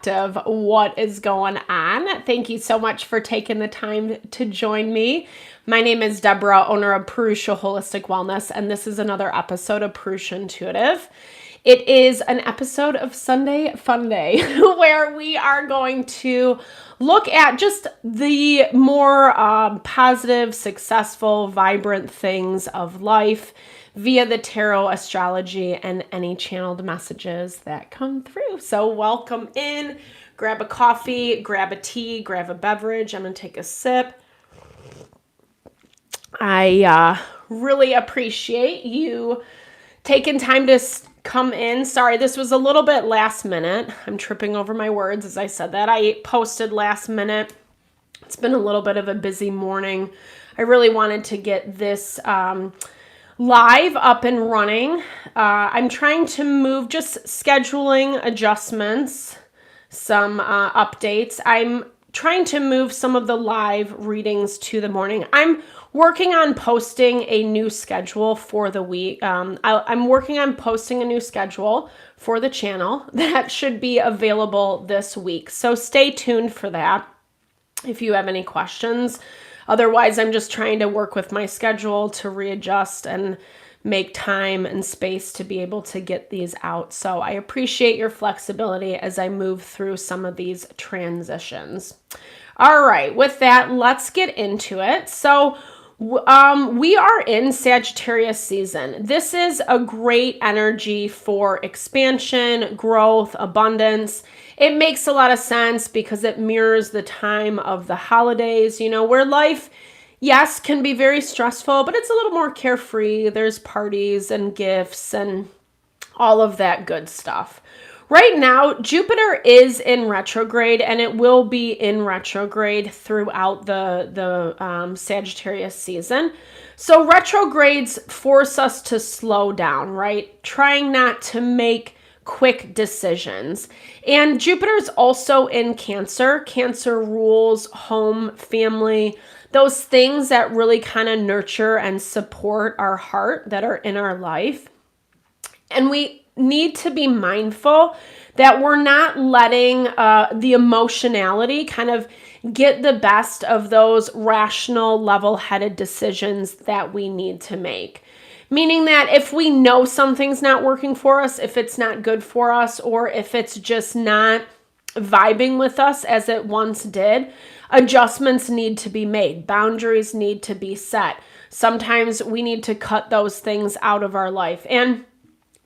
of what is going on. Thank you so much for taking the time to join me. My name is Deborah, owner of Purusha Holistic Wellness, and this is another episode of Purusha Intuitive. It is an episode of Sunday Fun Day where we are going to look at just the more positive, successful, vibrant things of life via the tarot, astrology, and any channeled messages that come through. So welcome in, grab a coffee, grab a tea, grab a beverage. I'm going to take a sip. I really appreciate you taking time to come in. Sorry, this was a little bit last minute. I'm tripping over my words as I said that. I posted last minute. It's been a little bit of a busy morning. I really wanted to get this live up and running. I'm trying to move, just scheduling adjustments, some updates. I'm trying to move some of the live readings to the morning. I'm working on posting a new schedule for the week. I'm working on posting a new schedule for the channel that should be available this week. So stay tuned for that if you have any questions. Otherwise, I'm just trying to work with my schedule to readjust and make time and space to be able to get these out. So I appreciate your flexibility as I move through some of these transitions. All right, with that, let's get into it. So we are in Sagittarius season. This is a great energy for expansion, growth, abundance. It makes a lot of sense because it mirrors the time of the holidays, where life, yes, can be very stressful, but it's a little more carefree. There's parties and gifts and all of that good stuff. Right now, Jupiter is in retrograde, and it will be in retrograde throughout the Sagittarius season. So retrogrades force us to slow down, right? Trying not to make quick decisions. And Jupiter's also in Cancer. Cancer rules home, family, those things that really kind of nurture and support our heart that are in our life. And we need to be mindful that we're not letting the emotionality kind of get the best of those rational, level-headed decisions that we need to make. Meaning that if we know something's not working for us, if it's not good for us, or if it's just not vibing with us as it once did, adjustments need to be made. Boundaries need to be set. Sometimes we need to cut those things out of our life. And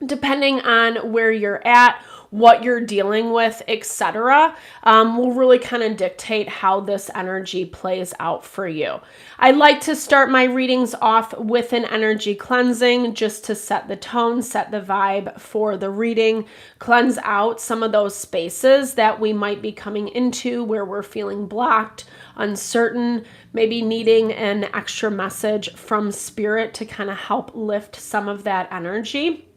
depending on where you're at, what you're dealing with, etc., will really kind of dictate how this energy plays out for you. I like to start my readings off with an energy cleansing just to set the tone, set the vibe for the reading, cleanse out some of those spaces that we might be coming into where we're feeling blocked, uncertain, maybe needing an extra message from spirit to kind of help lift some of that energy.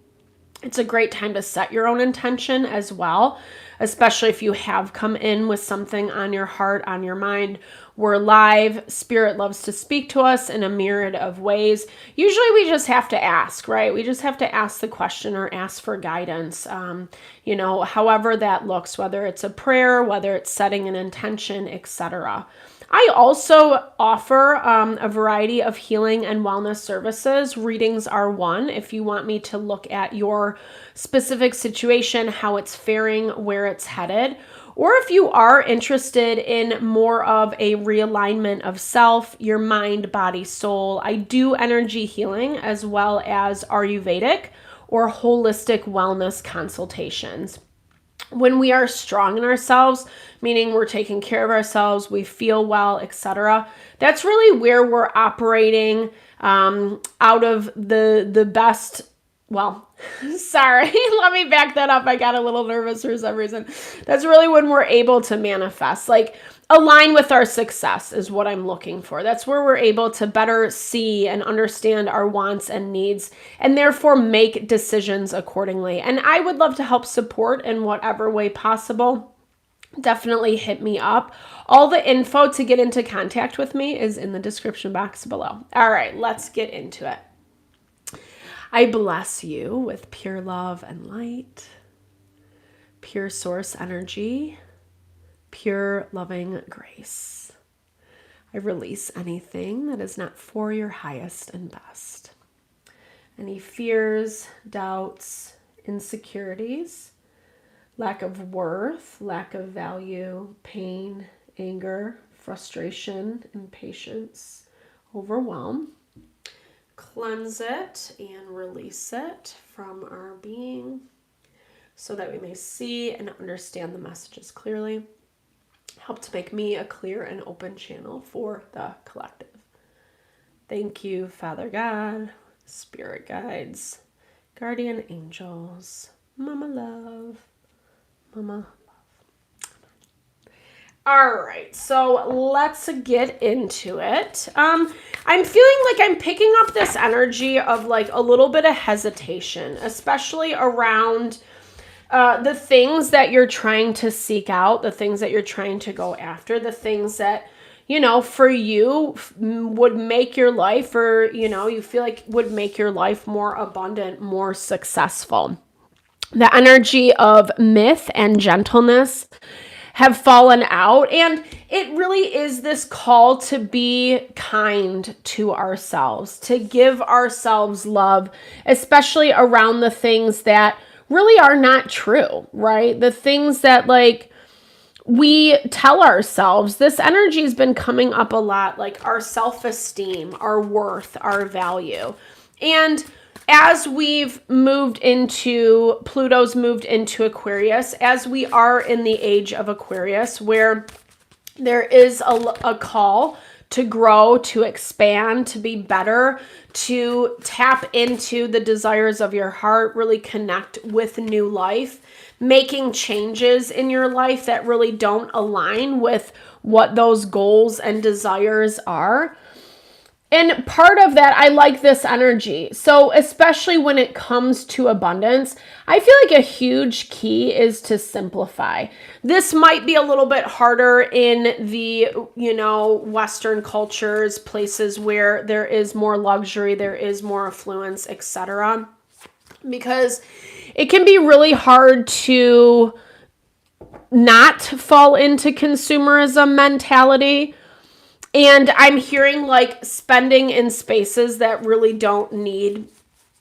It's a great time to set your own intention as well, especially if you have come in with something on your heart, on your mind. We're live. Spirit loves to speak to us in a myriad of ways. Usually we just have to ask, right? We just have to ask the question or ask for guidance, however that looks, whether it's a prayer, whether it's setting an intention, etc. I also offer a variety of healing and wellness services. Readings are one. If you want me to look at your specific situation, how it's faring, where it's headed, or if you are interested in more of a realignment of self, your mind, body, soul, I do energy healing as well as Ayurvedic or holistic wellness consultations. When we are strong in ourselves, meaning we're taking care of ourselves, we feel well, etc., that's really where we're operating out of the best. Well, sorry, let me back that up. I got a little nervous for some reason. That's really when we're able to manifest, like align with our success is what I'm looking for. That's where we're able to better see and understand our wants and needs and therefore make decisions accordingly. And I would love to help support in whatever way possible. Definitely hit me up. All the info to get into contact with me is in the description box below. All right, let's get into it. I bless you with pure love and light, pure source energy, pure, loving grace. I release anything that is not for your highest and best. Any fears, doubts, insecurities, lack of worth, lack of value, pain, anger, frustration, impatience, overwhelm. Cleanse it and release it from our being so that we may see and understand the messages clearly. Help to make me a clear and open channel for the collective. Thank you, Father God, Spirit guides, guardian angels, Mama Love, Mama Love. All right, so let's get into it. I'm feeling like I'm picking up this energy of like a little bit of hesitation, especially around the things that you're trying to seek out, the things that you're trying to go after, the things that, you know, for you would make your life, or, you know, you feel like would make your life more abundant, more successful. The energy of myth and gentleness have fallen out, and it really is this call to be kind to ourselves, to give ourselves love, especially around the things that really are not true, right? The things that like we tell ourselves. This energy has been coming up a lot, like our self-esteem, our worth, our value. And as we've moved into, Pluto's moved into Aquarius, as we are in the age of Aquarius, where there is a call to grow, to expand, to be better, to tap into the desires of your heart, really connect with new life, making changes in your life that really don't align with what those goals and desires are. And part of that, I like this energy. So especially when it comes to abundance, I feel like a huge key is to simplify. This might be a little bit harder in the, you know, Western cultures, places where there is more luxury, there is more affluence, etc. Because it can be really hard to not fall into consumerism mentality. And I'm hearing like spending in spaces that really don't need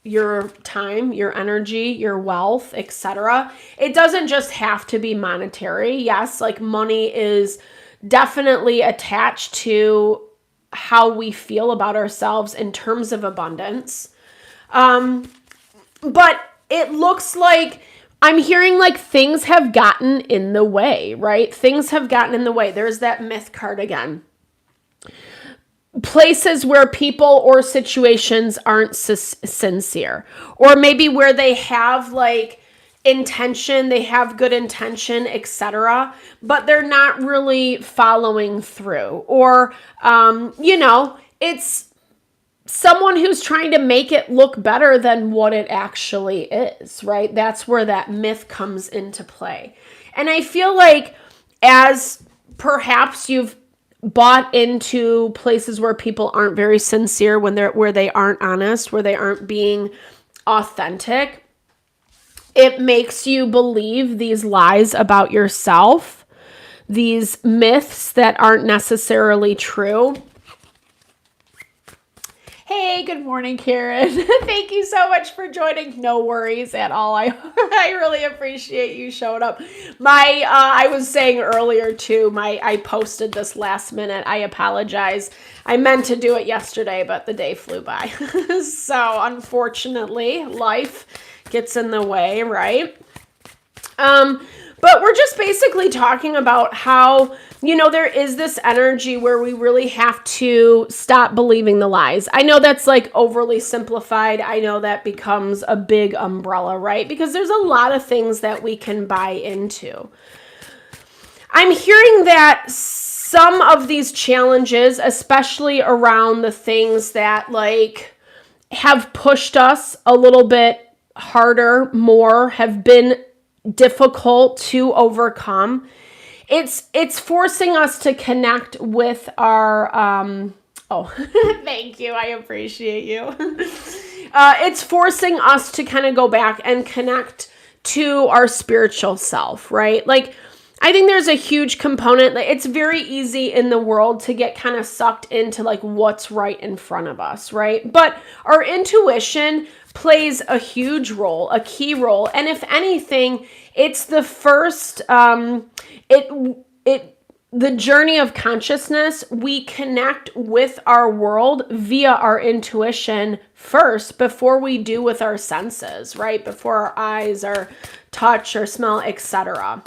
your time, your energy, your wealth, etc. It doesn't just have to be monetary. Yes, like money is definitely attached to how we feel about ourselves in terms of abundance. But it looks like I'm hearing like things have gotten in the way, right? Things have gotten in the way. There's that myth card again. Places where people or situations aren't sincere, or maybe where they have like intention, they have good intention, etc., but they're not really following through, or you know, it's someone who's trying to make it look better than what it actually is, right? That's where that myth comes into play. And I feel like as perhaps you've bought into places where people aren't very sincere, where they aren't honest, where they aren't being authentic, it makes you believe these lies about yourself, these myths that aren't necessarily true. Hey, good morning, Karen. Thank you so much for joining. No worries at all. I really appreciate you showing up. I was saying earlier too, I posted this last minute. I apologize. I meant to do it yesterday, but the day flew by. So unfortunately, life gets in the way, right? But we're just basically talking about how, you know, there is this energy where we really have to stop believing the lies. I know that's like overly simplified. I know that becomes a big umbrella, right? Because there's a lot of things that we can buy into. I'm hearing that some of these challenges, especially around the things that like have pushed us a little bit harder, more, have been difficult to overcome. It's forcing us to connect with our thank you, I appreciate you. It's forcing us to kind of go back and connect to our spiritual self, right? Like I think there's a huge component. It's very easy in the world to get kind of sucked into like what's right in front of us, right? But our intuition plays a huge role, a key role. And if anything, it's the first, the journey of consciousness. We connect with our world via our intuition first before we do with our senses, right? Before our eyes, our touch, our smell, etc.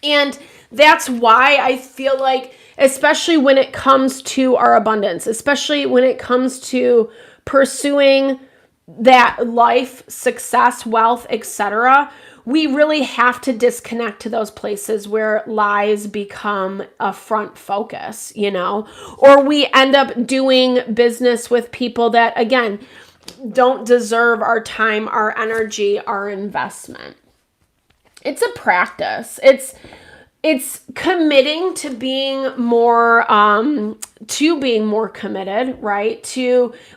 And that's why I feel like, especially when it comes to our abundance, especially when it comes to pursuing that life, success, wealth, etc., we really have to disconnect to those places where lies become a front focus, you know, or we end up doing business with people that, again, don't deserve our time, our energy, our investment. It's a practice. It's committing to being more committed, right?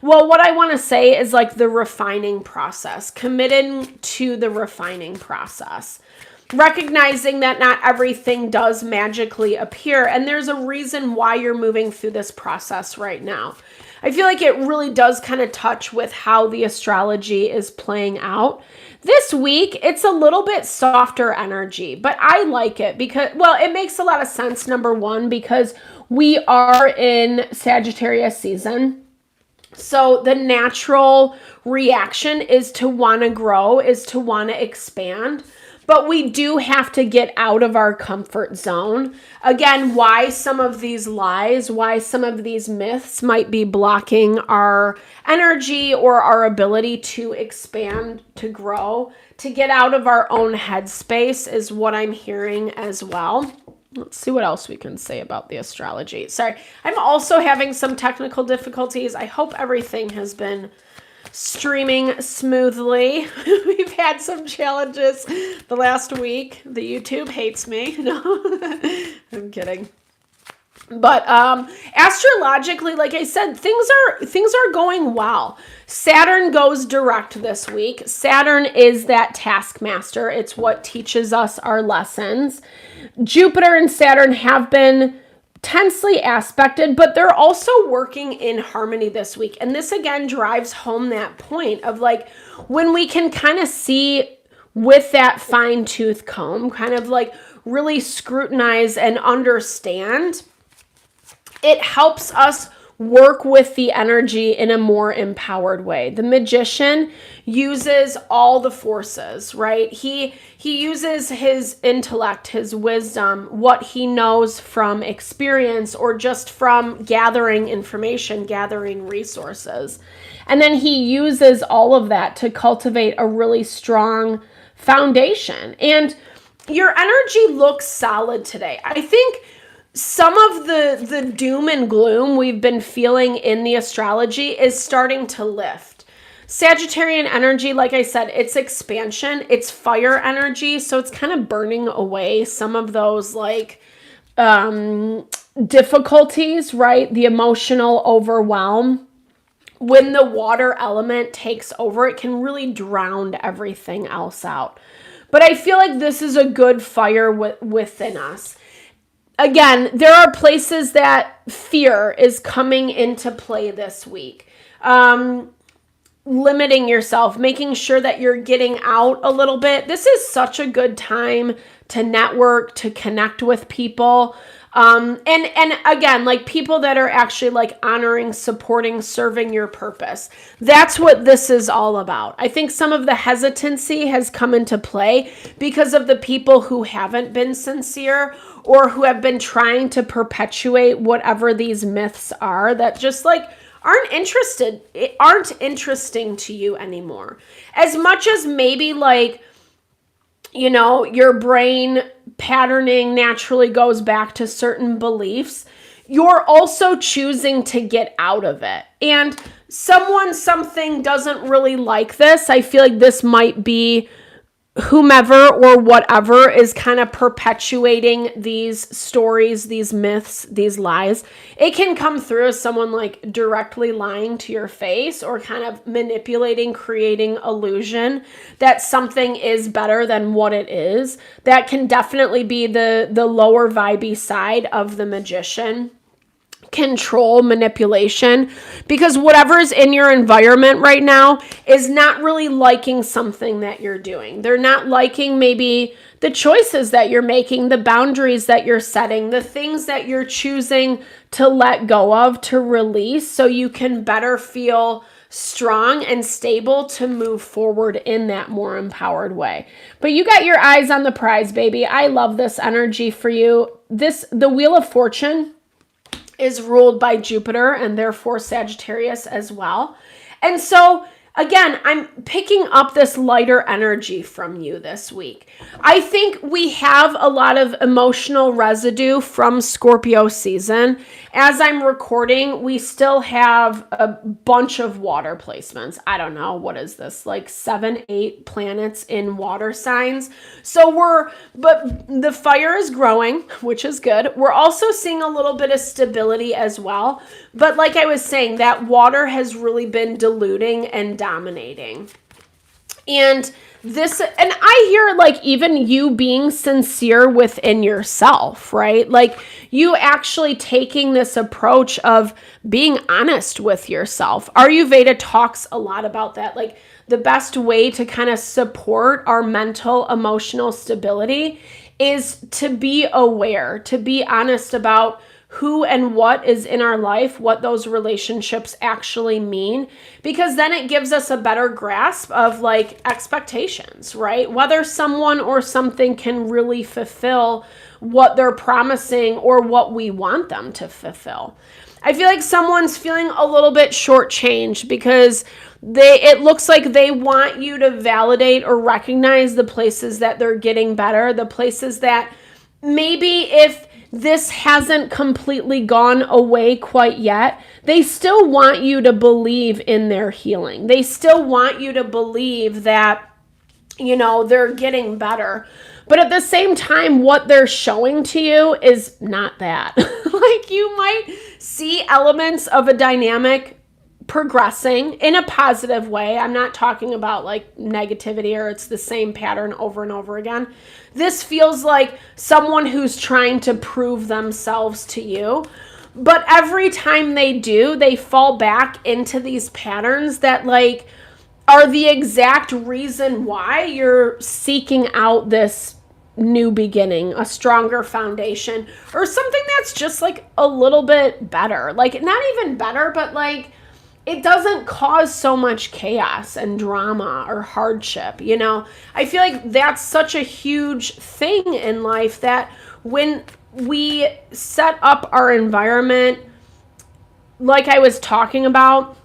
What I want to say is like the refining process, committed to the refining process, recognizing that not everything does magically appear. And there's a reason why you're moving through this process right now. I feel like it really does kind of touch with how the astrology is playing out. This week, it's a little bit softer energy, but I like it because, well, it makes a lot of sense, number one, because we are in Sagittarius season. So the natural reaction is to want to grow, is to want to expand. But we do have to get out of our comfort zone. Again, why some of these lies, why some of these myths might be blocking our energy or our ability to expand, to grow, to get out of our own headspace is what I'm hearing as well. Let's see what else we can say about the astrology. Sorry, I'm also having some technical difficulties. I hope everything has been streaming smoothly. We've had some challenges the last week. The YouTube hates me. No, I'm kidding. But astrologically, like I said, things are going well. Saturn goes direct this week. Saturn is that taskmaster. It's what teaches us our lessons. Jupiter and Saturn have been tensely aspected, but they're also working in harmony this week. And this again drives home that point of like when we can kind of see with that fine tooth comb, kind of like really scrutinize and understand, it helps us work with the energy in a more empowered way. The magician uses all the forces, right? He uses his intellect, his wisdom, what he knows from experience or just from gathering information, gathering resources. And then he uses all of that to cultivate a really strong foundation. And your energy looks solid today. I think some of the doom and gloom we've been feeling in the astrology is starting to lift. Sagittarian energy, like I said, it's expansion, it's fire energy, so it's kind of burning away some of those like difficulties, right? The emotional overwhelm. When the water element takes over, it can really drown everything else out. But I feel like this is a good fire within us. Again, there are places that fear is coming into play this week. Limiting yourself, making sure that you're getting out a little bit. This is such a good time to network, to connect with people. And again, like people that are actually like honoring, supporting, serving your purpose. That's what this is all about. I think some of the hesitancy has come into play because of the people who haven't been sincere or who have been trying to perpetuate whatever these myths are that just like aren't interesting to you anymore. As much as maybe like, you know, your brain patterning naturally goes back to certain beliefs, you're also choosing to get out of it. And something doesn't really like this. I feel like this might be whomever or whatever is kind of perpetuating these stories, these myths, these lies, it can come through as someone like directly lying to your face or kind of manipulating, creating illusion that something is better than what it is. That can definitely be the lower vibey side of the magician. Control, manipulation, because whatever is in your environment right now is not really liking something that you're doing. They're not liking maybe the choices that you're making, the boundaries that you're setting, the things that you're choosing to let go of, to release, so you can better feel strong and stable to move forward in that more empowered way. But you got your eyes on the prize, baby. I love this energy for you. The Wheel of Fortune is ruled by Jupiter and therefore Sagittarius as well. And so again, I'm picking up this lighter energy from you this week. I think we have a lot of emotional residue from Scorpio season. As I'm recording, we still have a bunch of water placements. I don't know, what is this? Like 7, 8 planets in water signs. But the fire is growing, which is good. We're also seeing a little bit of stability as well. But like I was saying, that water has really been diluting and dominating. And I hear like even you being sincere within yourself, right? Like you actually taking this approach of being honest with yourself. Ayurveda talks a lot about that. Like the best way to kind of support our mental, emotional stability is to be aware, to be honest about who and what is in our life, what those relationships actually mean, because then it gives us a better grasp of like expectations, right? Whether someone or something can really fulfill what they're promising or what we want them to fulfill. I feel like someone's feeling a little bit shortchanged because it looks like they want you to validate or recognize the places that they're getting better, the places that maybe if this hasn't completely gone away quite yet, they still want you to believe in their healing. They still want you to believe that, they're getting better. But at the same time, what they're showing to you is not that. Like you might see elements of a dynamic progressing in a positive way. I'm not talking about like negativity or it's the same pattern over and over again. This feels like someone who's trying to prove themselves to you. But every time they do, they fall back into these patterns that like are the exact reason why you're seeking out this new beginning, a stronger foundation, or something that's just like a little bit better. Like not even better, but like it doesn't cause so much chaos and drama or hardship, I feel like that's such a huge thing in life that when we set up our environment, like I was talking about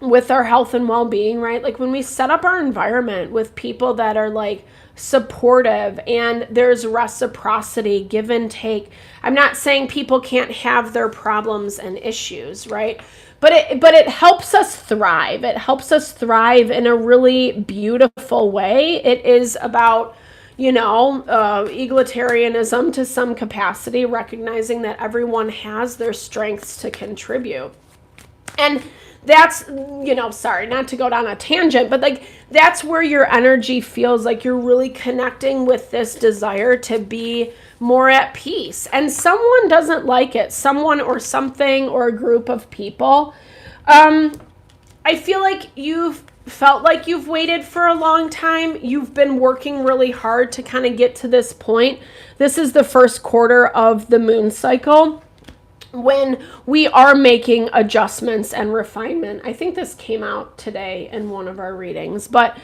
with our health and well-being, right? Like when we set up our environment with people that are like supportive and there's reciprocity, give and take. I'm not saying people can't have their problems and issues, right? But it helps us thrive. It helps us thrive in a really beautiful way. It is about, egalitarianism to some capacity, recognizing that everyone has their strengths to contribute. And that's, sorry, not to go down a tangent, but like that's where your energy feels like you're really connecting with this desire to be more at peace. And someone doesn't like it, someone or something or a group of people. I feel like you've felt like you've waited for a long time. You've been working really hard to kind of get to this point. This is the first quarter of the moon cycle when we are making adjustments and refinement. I think this came out today in one of our readings, but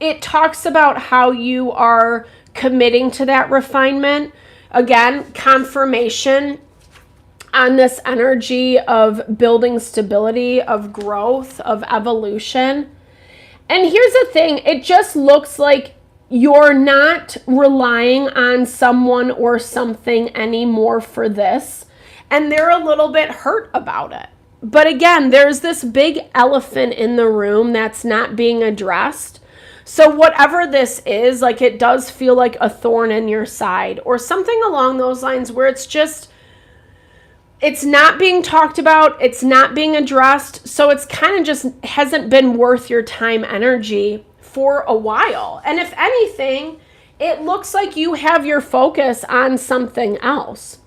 it talks about how you are committing to that refinement. Again, confirmation on this energy of building stability, of growth, of evolution. And here's the thing, it just looks like you're not relying on someone or something anymore for this, and they're a little bit hurt about it. But again, there's this big elephant in the room that's not being addressed. So whatever this is, like, it does feel like a thorn in your side or something along those lines, where it's just, it's not being talked about, it's not being addressed. So it's kind of just hasn't been worth your time, energy for a while. And if anything, it looks like you have your focus on something else.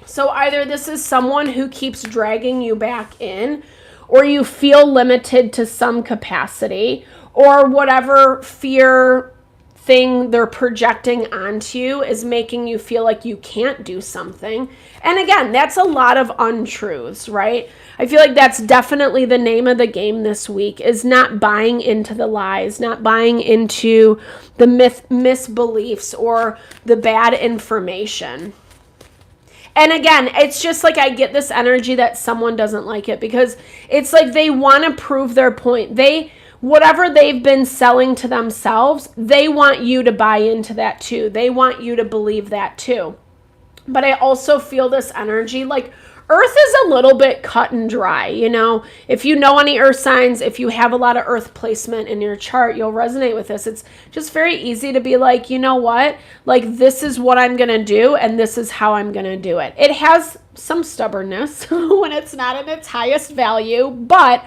So either this is someone who keeps dragging you back in, or you feel limited to some capacity, or whatever fear thing they're projecting onto you is making you feel like you can't do something. And again, that's a lot of untruths, right? I feel like that's definitely the name of the game this week, is not buying into the lies, not buying into the misbeliefs or the bad information. And again, it's just like I get this energy that someone doesn't like it, because it's like they want to prove their point. Whatever they've been selling to themselves, they want you to buy into that too. They want you to believe that too. But I also feel this energy like Earth is a little bit cut and dry, you know? If you know any Earth signs, if you have a lot of Earth placement in your chart, you'll resonate with this. It's just very easy to be like, you know what? Like, this is what I'm going to do, and this is how I'm going to do it. It has some stubbornness when it's not in its highest value, but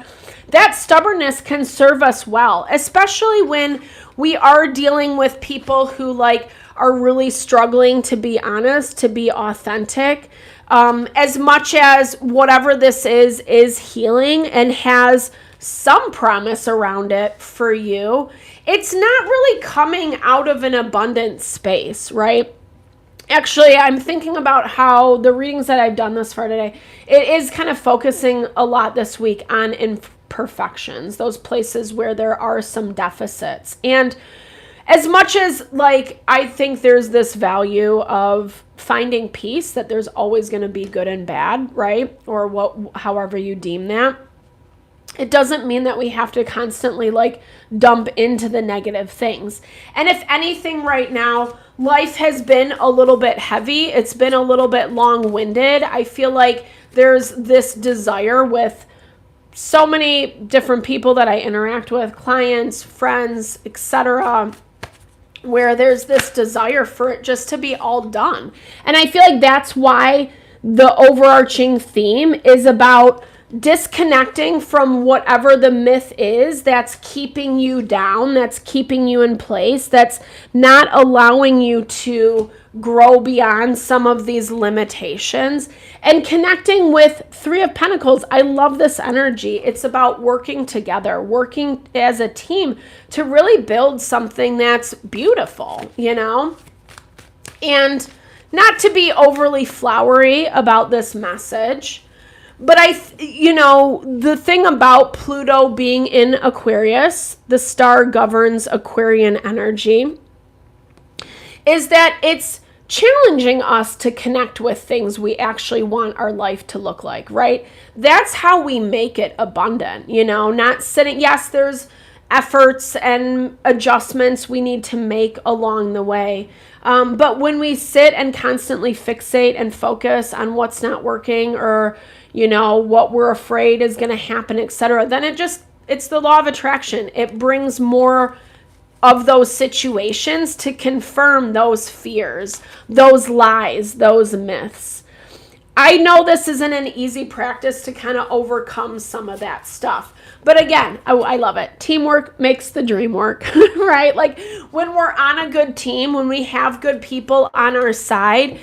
that stubbornness can serve us well, especially when we are dealing with people who like are really struggling to be honest, to be authentic. As much as whatever this is healing and has some promise around it for you, it's not really coming out of an abundant space, right? Actually, I'm thinking about how the readings that I've done thus far today, it is kind of focusing a lot this week on imperfections, those places where there are some deficits. And as much as like I think there's this value of finding peace, that there's always going to be good and bad, right? Or however you deem that. It doesn't mean that we have to constantly like dump into the negative things. And if anything right now, life has been a little bit heavy. It's been a little bit long-winded. I feel like there's this desire with so many different people that I interact with, clients, friends, etc., where there's this desire for it just to be all done. And I feel like that's why the overarching theme is about disconnecting from whatever the myth is that's keeping you down, that's keeping you in place, that's not allowing you to grow beyond some of these limitations, and connecting with Three of Pentacles. I love this energy. It's about working together, working as a team to really build something that's beautiful, you know? And not to be overly flowery about this message, but the thing about Pluto being in Aquarius, the star governs Aquarian energy, is that it's challenging us to connect with things we actually want our life to look like, right? That's how we make it abundant, you know, not sitting. Yes, there's efforts and adjustments we need to make along the way. But when we sit and constantly fixate and focus on what's not working, or, you know, what we're afraid is going to happen, etc., then it's the law of attraction. It brings more of those situations to confirm those fears, those lies, those myths. I know this isn't an easy practice to kind of overcome some of that stuff. But again, I love it. Teamwork makes the dream work, right? Like when we're on a good team, when we have good people on our side,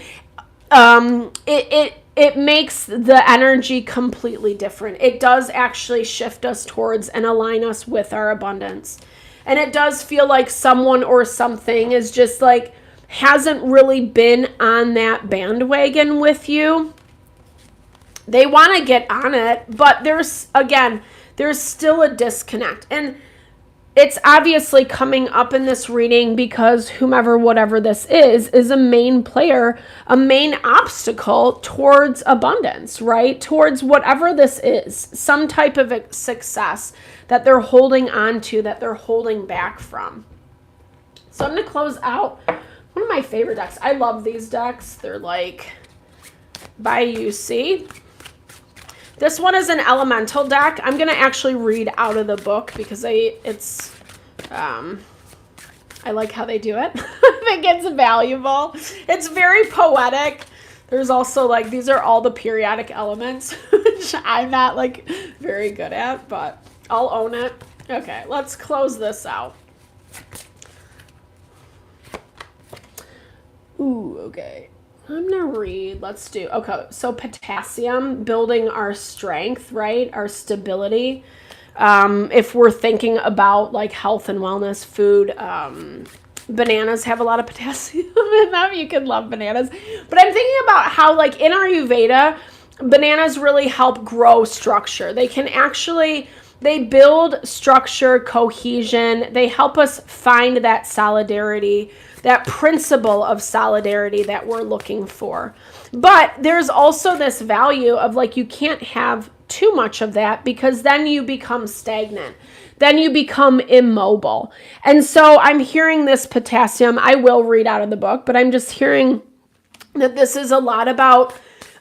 it makes the energy completely different. It does actually shift us towards and align us with our abundance. And it does feel like someone or something is just like, hasn't really been on that bandwagon with you. They want to get on it, but there's still a disconnect. And it's obviously coming up in this reading because whatever this is a main player, a main obstacle towards abundance, right? Towards whatever this is, some type of success that they're holding on to, that they're holding back from. So I'm going to close out one of my favorite decks. I love these decks. They're like by UC. This one is an elemental deck. I'm going to actually read out of the book because I like how they do it. I think it's valuable. It's very poetic. There's also like, these are all the periodic elements, which I'm not like very good at, but I'll own it. Okay, let's close this out. Ooh, okay. I'm gonna read, let's do, okay, so potassium, building our strength, right? Our stability. If we're thinking about like health and wellness, food, bananas have a lot of potassium in them. You can love bananas. But I'm thinking about how like in Ayurveda, bananas really help grow structure. They can actually, they build structure, cohesion. They help us find that solidarity, that principle of solidarity that we're looking for. But there's also this value of like, you can't have too much of that because then you become stagnant. Then you become immobile. And so I'm hearing this potassium, I will read out of the book, but I'm just hearing that this is a lot about,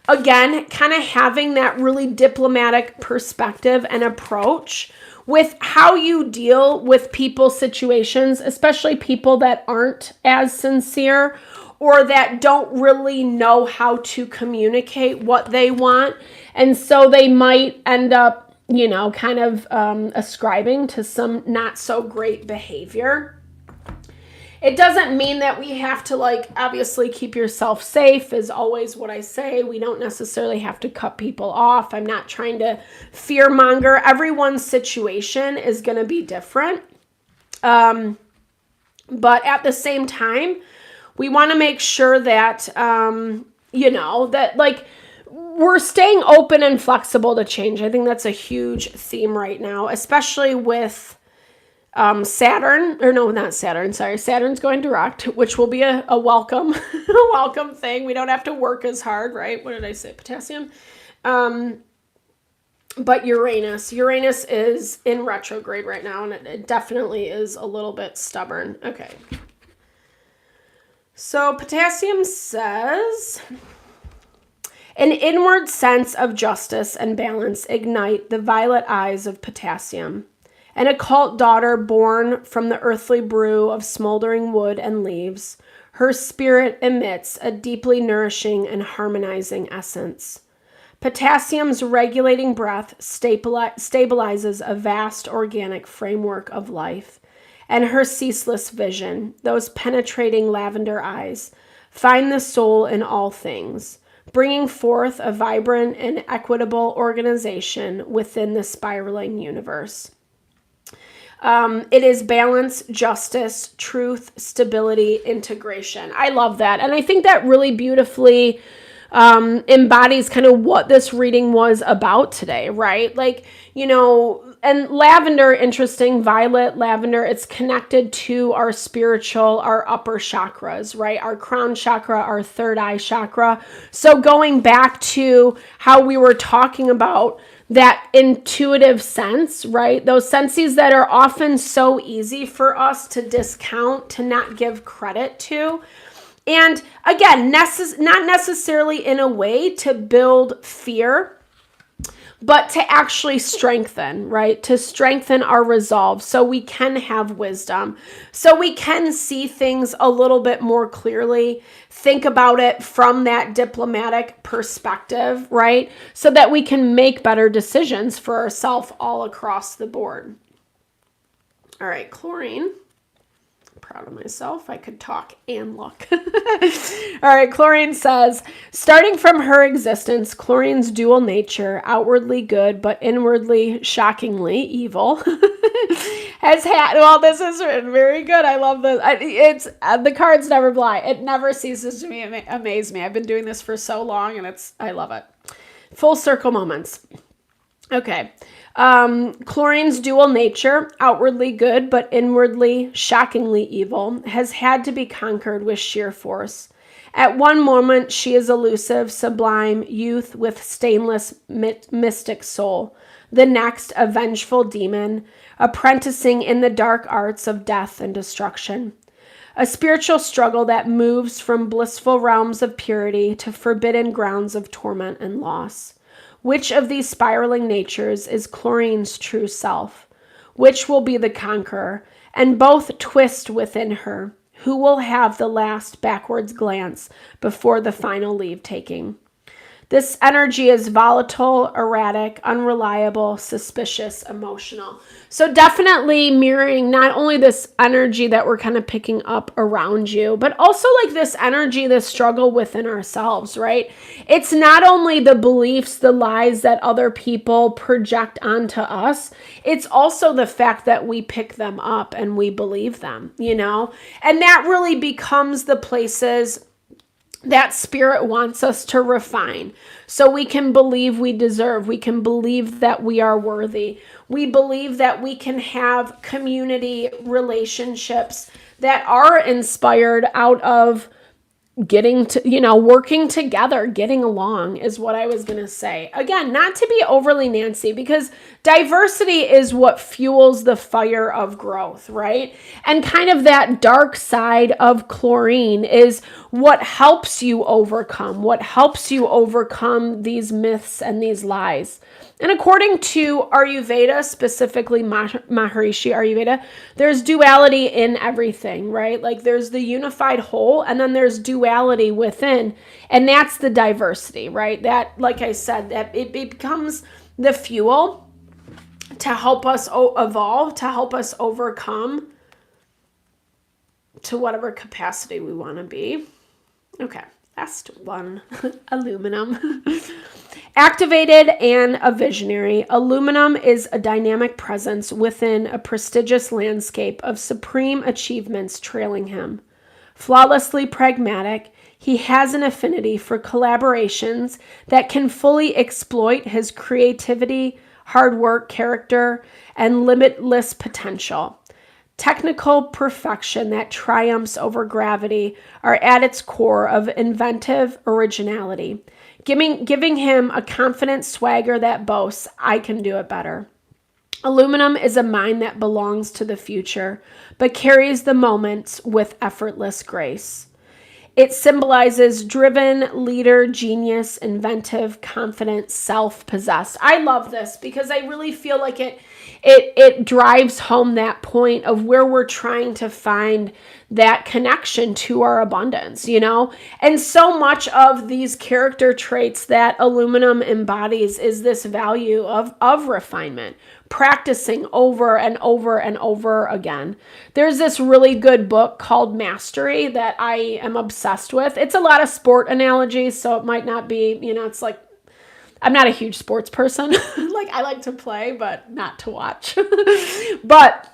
again, kind of having that really diplomatic perspective and approach with how you deal with people's situations, especially people that aren't as sincere or that don't really know how to communicate what they want. And so they might end up, you know, kind of ascribing to some not so great behavior. It doesn't mean that we have to, like, obviously keep yourself safe is always what I say. We don't necessarily have to cut people off. I'm not trying to fear monger. Everyone's situation is going to be different. But at the same time, we want to make sure that, you know, that like we're staying open and flexible to change. I think that's a huge theme right now, especially with Saturn, or no, not Saturn, sorry. Saturn's going direct, which will be a welcome, a welcome thing. We don't have to work as hard, right? What did I say? Potassium. But Uranus is in retrograde right now, and it definitely is a little bit stubborn. Okay. So potassium says, an inward sense of justice and balance ignite the violet eyes of potassium. An occult daughter born from the earthly brew of smoldering wood and leaves, her spirit emits a deeply nourishing and harmonizing essence. Potassium's regulating breath stabilizes a vast organic framework of life, and her ceaseless vision, those penetrating lavender eyes, find the soul in all things, bringing forth a vibrant and equitable organization within the spiraling universe. It is balance, justice, truth, stability, integration. I love that. And I think that really beautifully embodies kind of what this reading was about today, right? Like, you know, and lavender, interesting, violet, lavender, it's connected to our spiritual, our upper chakras, right? Our crown chakra, our third eye chakra. So going back to how we were talking about that intuitive sense, right? Those senses that are often so easy for us to discount, to not give credit to. And again, not necessarily in a way to build fear, but to actually strengthen, right? To strengthen our resolve so we can have wisdom, so we can see things a little bit more clearly, think about it from that diplomatic perspective, right? So that we can make better decisions for ourselves all across the board. All right, chlorine. Proud of myself. I could talk and look. All right, chlorine says, starting from her existence, chlorine's dual nature, outwardly good but inwardly shockingly evil, has had, well, this is very good. I love this. It's the cards never lie. It never ceases to amaze me. I've been doing this for so long, and I love it. Full circle moments. Okay. Chlorine's dual nature, outwardly good but inwardly shockingly evil, has had to be conquered with sheer force. At one moment, she is elusive, sublime youth with stainless mystic soul. The next, a vengeful demon, apprenticing in the dark arts of death and destruction. A spiritual struggle that moves from blissful realms of purity to forbidden grounds of torment and loss. Which of these spiraling natures is chlorine's true self? Which will be the conqueror? and both twist within her. Who will have the last backwards glance before the final leave taking? This energy is volatile, erratic, unreliable, suspicious, emotional. So definitely mirroring not only this energy that we're kind of picking up around you, but also like this energy, this struggle within ourselves, right? It's not only the beliefs, the lies that other people project onto us, it's also the fact that we pick them up and we believe them, you know? And that really becomes the places that spirit wants us to refine, so we can believe we deserve, we can believe that we are worthy, we believe that we can have community relationships that are inspired out of getting to, working together, getting along is what I was going to say. Again, not to be overly Nancy, because diversity is what fuels the fire of growth, right? And kind of that dark side of chlorine is what helps you overcome these myths and these lies. And according to Ayurveda, specifically Maharishi Ayurveda, there's duality in everything, right? Like there's the unified whole, and then there's duality within, and that's the diversity, right? That, like I said, that it becomes the fuel to help us evolve, to help us overcome to whatever capacity we want to be. Okay, last one, aluminum. Activated and a visionary, aluminum is a dynamic presence within a prestigious landscape of supreme achievements trailing him. Flawlessly pragmatic, he has an affinity for collaborations that can fully exploit his creativity, hard work, character, and limitless potential. Technical perfection that triumphs over gravity are at its core of inventive originality, giving him a confident swagger that boasts, I can do it better. Aluminum is a mind that belongs to the future, but carries the moments with effortless grace. It symbolizes driven, leader, genius, inventive, confident, self-possessed. I love this because I really feel like it drives home that point of where we're trying to find that connection to our abundance, And so much of these character traits that aluminum embodies is this value of refinement, practicing over and over and over again. There's this really good book called Mastery that I am obsessed with. It's a lot of sport analogies, so it might not be, it's like, I'm not a huge sports person. Like I like to play, but not to watch. But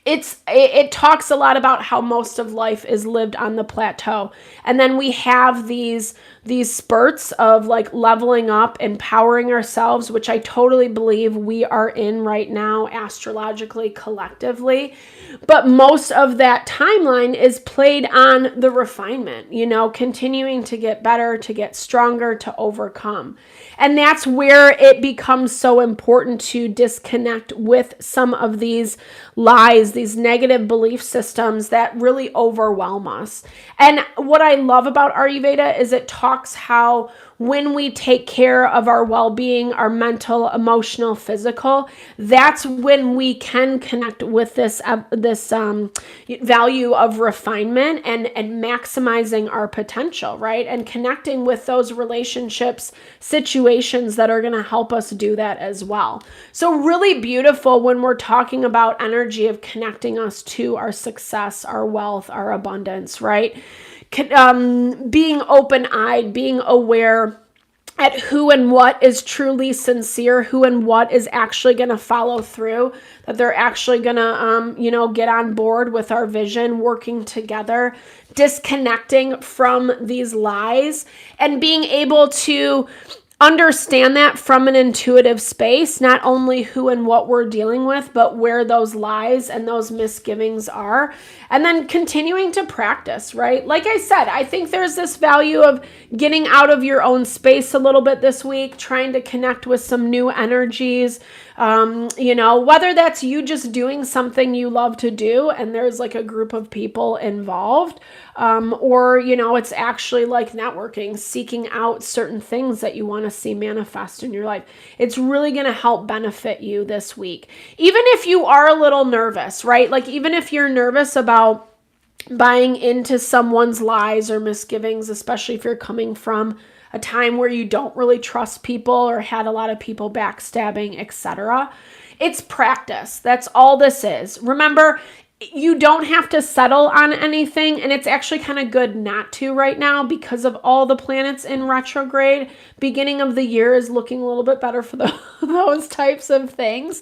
it talks a lot about how most of life is lived on the plateau. And then we have these spurts of like leveling up, empowering ourselves, which I totally believe we are in right now, astrologically, collectively. But most of that timeline is played on the refinement, continuing to get better, to get stronger, to overcome. And that's where it becomes so important to disconnect with some of these lies, these negative belief systems that really overwhelm us. And what I love about Ayurveda is it talks how when we take care of our well-being, our mental, emotional, physical, that's when we can connect with this value of refinement and maximizing our potential, right? And connecting with those relationships, situations that are going to help us do that as well. So really beautiful when we're talking about energy of connecting us to our success, our wealth, our abundance, right? Being open-eyed, being aware at who and what is truly sincere, who and what is actually going to follow through, that they're actually going to, get on board with our vision, working together, disconnecting from these lies, and being able to understand that from an intuitive space, not only who and what we're dealing with, but where those lies and those misgivings are, and then continuing to practice, right? Like I said, I think there's this value of getting out of your own space a little bit this week, trying to connect with some new energies, whether that's you just doing something you love to do and there's like a group of people involved, or, you know, it's actually like networking, seeking out certain things that you want to see manifest in your life. It's really going to help benefit you this week. Even if you are a little nervous, right? Like even if you're nervous about buying into someone's lies or misgivings, especially if you're coming from a time where you don't really trust people or had a lot of people backstabbing, etc. It's practice. That's all this is. Remember, you don't have to settle on anything, and it's actually kind of good not to right now because of all the planets in retrograde. Beginning of the year is looking a little bit better for those types of things.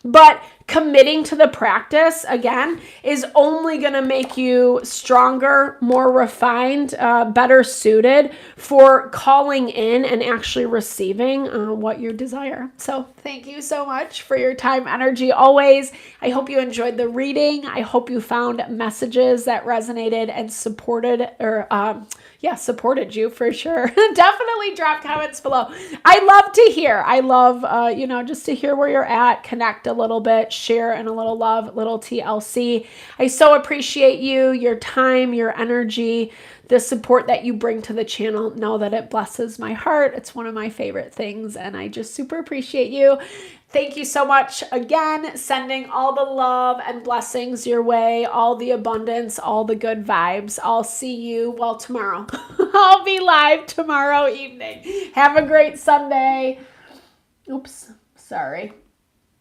But committing to the practice, again, is only going to make you stronger, more refined, better suited for calling in and actually receiving what you desire. So thank you so much for your time, energy, always. I hope you enjoyed the reading. I hope you found messages that resonated and supported supported you for sure. Definitely drop comments below. I love to hear. I love, just to hear where you're at, connect a little bit, share, and a little love, little TLC. I so appreciate you, your time, your energy, the support that you bring to the channel. Know that it blesses my heart. It's one of my favorite things, and I just super appreciate you. Thank you so much again, sending all the love and blessings your way, all the abundance, all the good vibes. I'll see you, tomorrow. I'll be live tomorrow evening. Have a great Sunday. Oops, sorry.